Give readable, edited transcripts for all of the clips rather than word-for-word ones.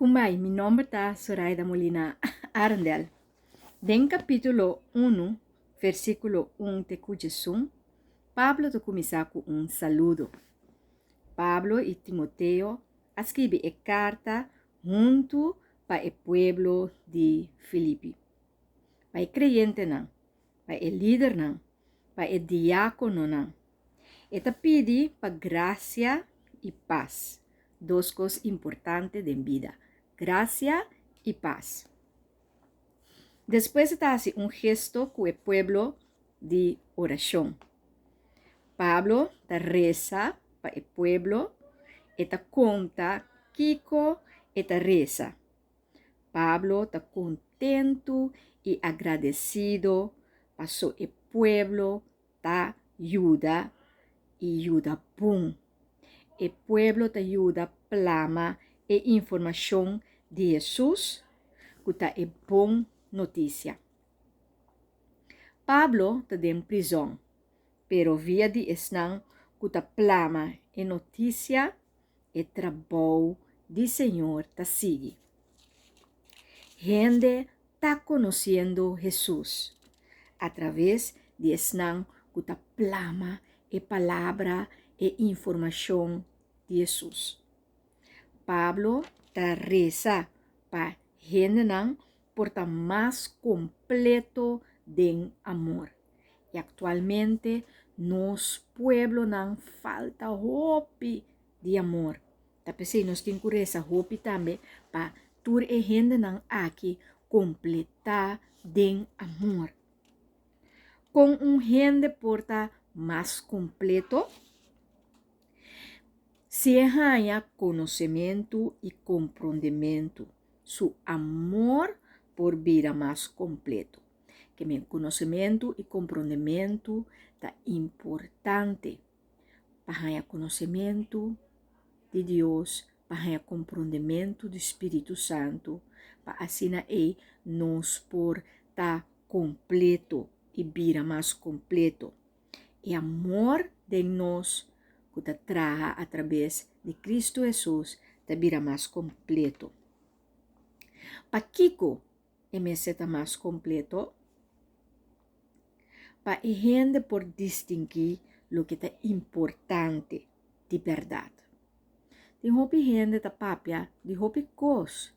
Kumai, mi nombre está Zoraida Molina Arndel. Den capítulo 1, versículo 1 te cujesum, Pablo te comienza con un saludo. Pablo y Timoteo escriben a carta junto para el pueblo de Filipe. Para el creyente, para el líder, para el diácono. Esta pide para gracia y paz. Dos cosas importantes de vida. Gracia y paz. Después está así un gesto con el pueblo de oración. Pablo te reza para el pueblo y te conta Kiko y te reza. Pablo está contento y agradecido para su pueblo te ayuda y ayuda bom. El pueblo te ayuda plama e información de Jesús, que es buena noticia. Pablo está en prisión, pero via de esnan que plama e noticia e trabalho de Senhor te sigue. Gente está conociendo Jesús a través de esnan que plama e palavra e informação de Jesus. Pablo te reza para gente porta mais completo de amor. E actualmente nos pueblo falta hope de amor. Tapi nós temos que reza hope também para tur e gente aqui completar de amor. Com gente porta mais completo, se ganha conhecimento e compreendimento, su amor por vida mais completo. Que meu conhecimento e compreendimento é importante para ganhar conhecimento de Deus, para ganhar compreendimento do Espírito Santo, para assim nos por estar completo e vida mais completo. E amor de nós que te traga a través de Cristo Jesús te vida mais completo. Para Kiko, me seta mais completo, para gente por distinguir lo que é importante de verdade. De hopi gente ta papia, de hopi cos,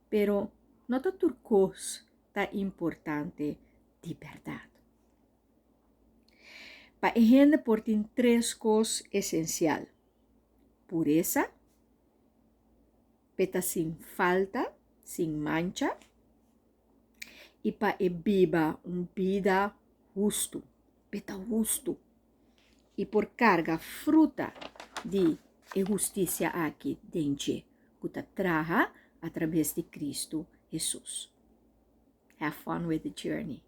pero não ta turcos ta importante de verdade. Para gente por tem três coisas essenciais: pureza, peta sem falta, sem mancha, e para viva vida justo, peta justo, e por carga fruta de justiça aqui dentro, que te traga a través de Cristo Jesus. Have fun with the journey.